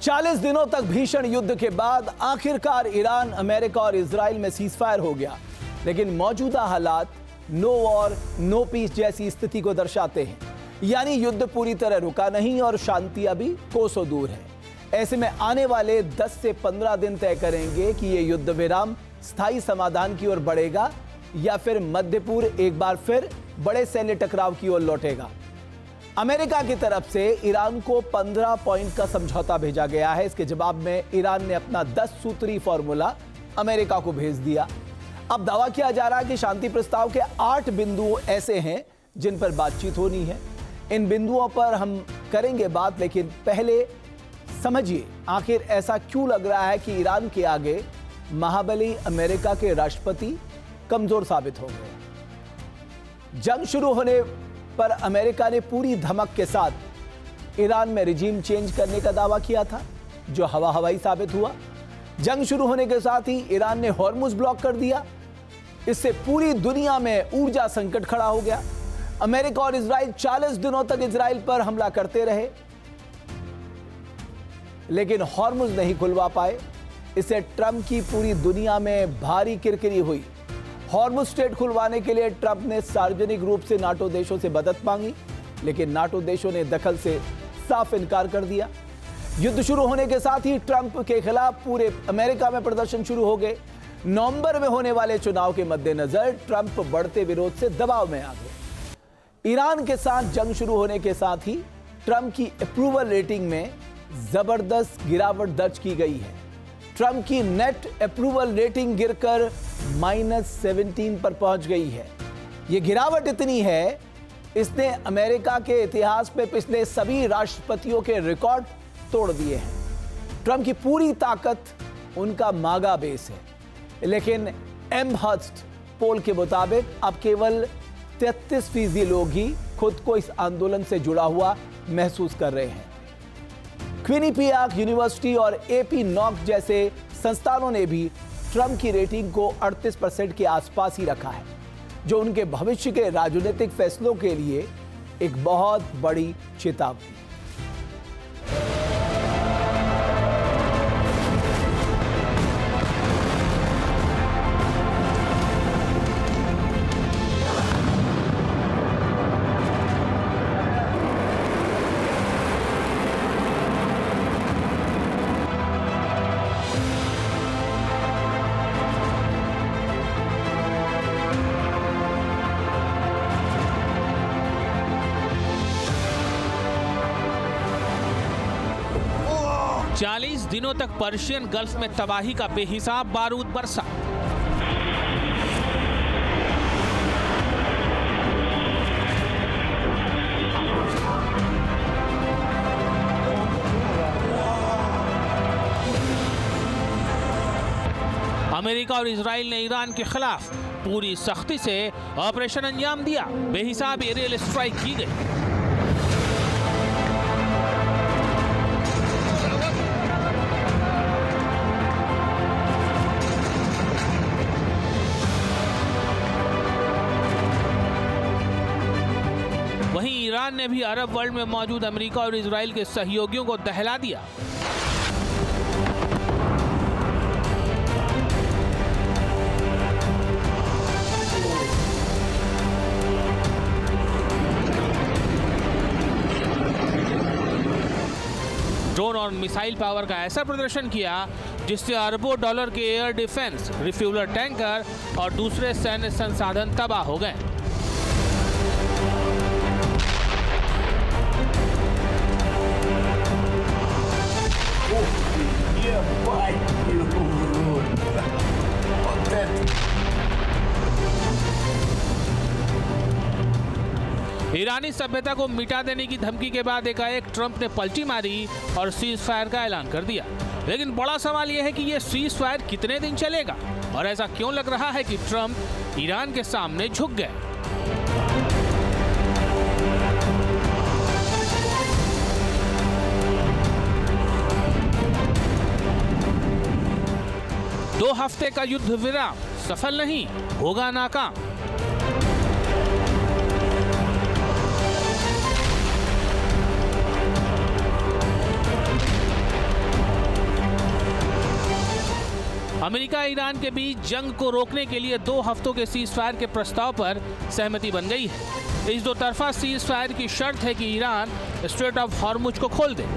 40 दिनों तक भीषण युद्ध के बाद आखिरकार ईरान, अमेरिका और इजराइल में सीजफायर हो गया। लेकिन मौजूदा हालात नो वॉर नो पीस जैसी स्थिति को दर्शाते हैं, यानी युद्ध पूरी तरह रुका नहीं और शांति अभी कोसों दूर है। ऐसे में आने वाले 10 से 15 दिन तय करेंगे कि यह युद्ध विराम स्थायी समाधान की ओर बढ़ेगा या फिर मध्य पूर्व एक बार फिर बड़े सैन्य टकराव की ओर लौटेगा। अमेरिका की तरफ से ईरान को 15 पॉइंट का समझौता भेजा गया है। इसके जवाब में ईरान ने अपना 10 सूत्री फॉर्मूला अमेरिका को भेज दिया। अब दावा किया जा रहा है कि शांति प्रस्ताव के 8 बिंदु ऐसे हैं जिन पर बातचीत होनी है। इन बिंदुओं पर हम करेंगे बात, लेकिन पहले समझिए आखिर ऐसा क्यों लग रहा है कि ईरान के आगे महाबली अमेरिका के राष्ट्रपति कमजोर साबित हो गए। जंग शुरू होने पर अमेरिका ने पूरी धमक के साथ ईरान में रिजीम चेंज करने का दावा किया था, जो हवाई साबित हुआ। जंग शुरू होने के साथ ही ईरान ने हॉर्मुज ब्लॉक कर दिया। इससे पूरी दुनिया में ऊर्जा संकट खड़ा हो गया। अमेरिका और इजराइल 40 दिनों तक इजराइल पर हमला करते रहे, लेकिन हॉर्मुज नहीं खुलवा पाए। इससे ट्रंप की पूरी दुनिया में भारी किरकिरी हुई। हॉर्मुज स्ट्रेट खुलवाने के लिए ट्रंप ने सार्वजनिक रूप से नाटो देशों से मदद मांगी, लेकिन नाटो देशों ने दखल से साफ इनकार कर दिया। युद्ध शुरू होने के साथ ही ट्रंप के खिलाफ पूरे अमेरिका में प्रदर्शन शुरू हो गए। नवंबर में होने वाले चुनाव के मद्देनजर ट्रंप बढ़ते विरोध से दबाव में आ गए। ईरान के साथ जंग शुरू होने के साथ ही ट्रंप की अप्रूवल रेटिंग में जबरदस्त गिरावट दर्ज की गई है। ट्रंप की नेट अप्रूवल रेटिंग गिरकर -17 पर पहुंच गई है। यह गिरावट इतनी है, इसने अमेरिका के इतिहास में पिछले सभी राष्ट्रपतियों के रिकॉर्ड तोड़ दिए हैं। ट्रंप की पूरी ताकत उनका मागा बेस है, लेकिन एमहर्स्ट पोल के मुताबिक अब केवल 33% लोग ही खुद को इस आंदोलन से जुड़ा हुआ महसूस कर रहे हैं। क्विनिपियाक यूनिवर्सिटी और एपी नॉक जैसे संस्थानों ने भी ट्रंप की रेटिंग को 38% के आसपास ही रखा है, जो उनके भविष्य के राजनीतिक फैसलों के लिए एक बहुत बड़ी चेतावनी। 40 दिनों तक पर्शियन गल्फ में तबाही का बेहिसाब बारूद बरसा। अमेरिका और इजराइल ने ईरान के खिलाफ पूरी सख्ती से ऑपरेशन अंजाम दिया। बेहिसाब एरियल स्ट्राइक की गई। वहीं ईरान ने भी अरब वर्ल्ड में मौजूद अमेरिका और इजराइल के सहयोगियों को दहला दिया। ड्रोन और मिसाइल पावर का ऐसा प्रदर्शन किया जिससे अरबों डॉलर के एयर डिफेंस, रिफ्यूलर टैंकर और दूसरे सैन्य संसाधन तबाह हो गए। ईरानी सभ्यता को मिटा देने की धमकी के बाद एकाएक ट्रंप ने पलटी मारी और सीज फायर का ऐलान कर दिया। लेकिन बड़ा सवाल यह है कि यह सीज फायर कितने दिन चलेगा और ऐसा क्यों लग रहा है कि ट्रंप ईरान के सामने झुक गए। दो हफ्ते का युद्ध विराम सफल नहीं, होगा नाकाम। अमेरिका ईरान के बीच जंग को रोकने के लिए 2 हफ्तों के सीज फायर के प्रस्ताव पर सहमति बन गई है। इस 2 तरफा सीज फायर की शर्त है कि ईरान स्ट्रेट ऑफ हॉर्मुज को खोल दे।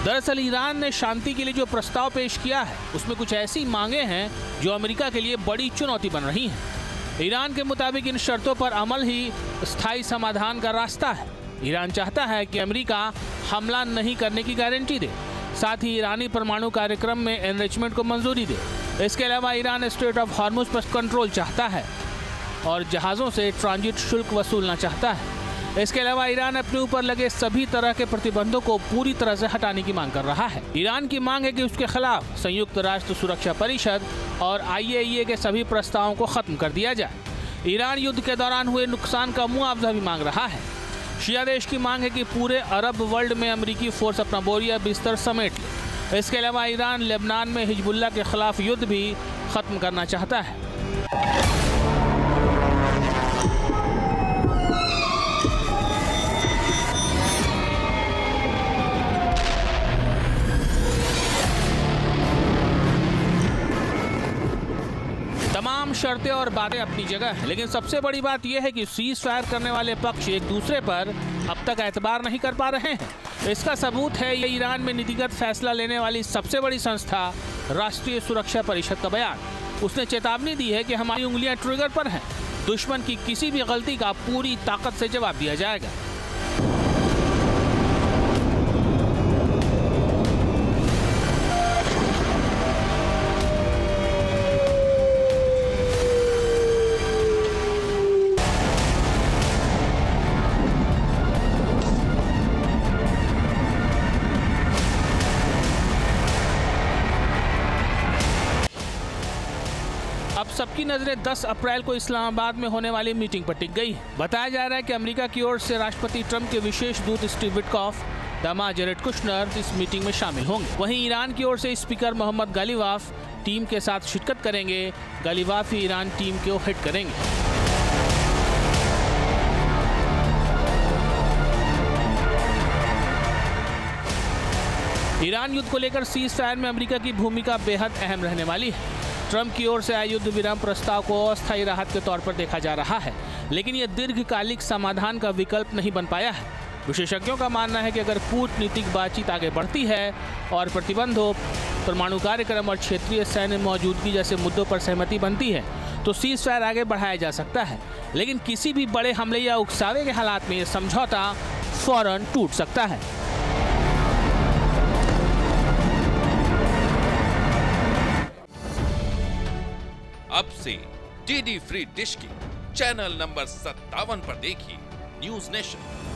दरअसल ईरान ने शांति के लिए जो प्रस्ताव पेश किया है उसमें कुछ ऐसी मांगे हैं जो अमेरिका के लिए बड़ी चुनौती बन रही हैं। ईरान के मुताबिक इन शर्तों पर अमल ही स्थायी समाधान का रास्ता है। ईरान चाहता है कि अमेरिका हमला नहीं करने की गारंटी दे, साथ ही ईरानी परमाणु कार्यक्रम में एनरिचमेंट को मंजूरी दे। इसके अलावा ईरान स्ट्रेट ऑफ हॉर्मुज पर कंट्रोल चाहता है और जहाज़ों से ट्रांजिट शुल्क वसूलना चाहता है। इसके अलावा ईरान अपने ऊपर लगे सभी तरह के प्रतिबंधों को पूरी तरह से हटाने की मांग कर रहा है। ईरान की मांग है कि उसके खिलाफ संयुक्त राष्ट्र सुरक्षा परिषद और IAEA के सभी प्रस्तावों को खत्म कर दिया जाए। ईरान युद्ध के दौरान हुए नुकसान का मुआवजा भी मांग रहा है। शिया देश की मांग है कि पूरे अरब वर्ल्ड में अमेरिकी फोर्स अपना बोरिया बिस्तर समेट ले। इसके अलावा ईरान लेबनान में हिजबुल्लाह के खिलाफ युद्ध भी खत्म करना चाहता है। तमाम शर्तें और बातें अपनी जगह है, लेकिन सबसे बड़ी बात यह है कि सीज फायर करने वाले पक्ष एक दूसरे पर अब तक एतबार नहीं कर पा रहे हैं। इसका सबूत है ये ईरान में नीतिगत फैसला लेने वाली सबसे बड़ी संस्था राष्ट्रीय सुरक्षा परिषद का बयान। उसने चेतावनी दी है कि हमारी उंगलियां ट्रिगर पर हैं। दुश्मन की किसी भी गलती का पूरी ताकत से जवाब दिया जाएगा। अब सबकी नजरें 10 अप्रैल को इस्लामाबाद में होने वाली मीटिंग पर टिक गई। बताया जा रहा है कि अमेरिका की ओर से राष्ट्रपति ट्रंप के विशेष दूत स्टीव विटकॉफ, दामाद जेरेड कुशनर इस मीटिंग में शामिल होंगे। वहीं ईरान की ओर से स्पीकर मोहम्मद गालिबाफ टीम के साथ शिरकत करेंगे। गालिबाफ ही ईरान टीम को हेड करेंगे। ईरान युद्ध को लेकर सीज फायर में अमेरिका की भूमिका बेहद अहम रहने वाली है। ट्रंप की ओर से आए युद्ध विराम प्रस्ताव को अस्थायी राहत के तौर पर देखा जा रहा है, लेकिन यह दीर्घकालिक समाधान का विकल्प नहीं बन पाया है। विशेषज्ञों का मानना है कि अगर कूटनीतिक बातचीत आगे बढ़ती है और प्रतिबंधों, परमाणु कार्यक्रम और क्षेत्रीय सैन्य मौजूदगी जैसे मुद्दों पर सहमति बनती है तो सीज फायर आगे बढ़ाया जा सकता है। लेकिन किसी भी बड़े हमले या उकसावे के हालात में यह समझौता फौरन टूट सकता है। अब से DD फ्री डिश की चैनल नंबर 57 पर देखिए न्यूज नेशन।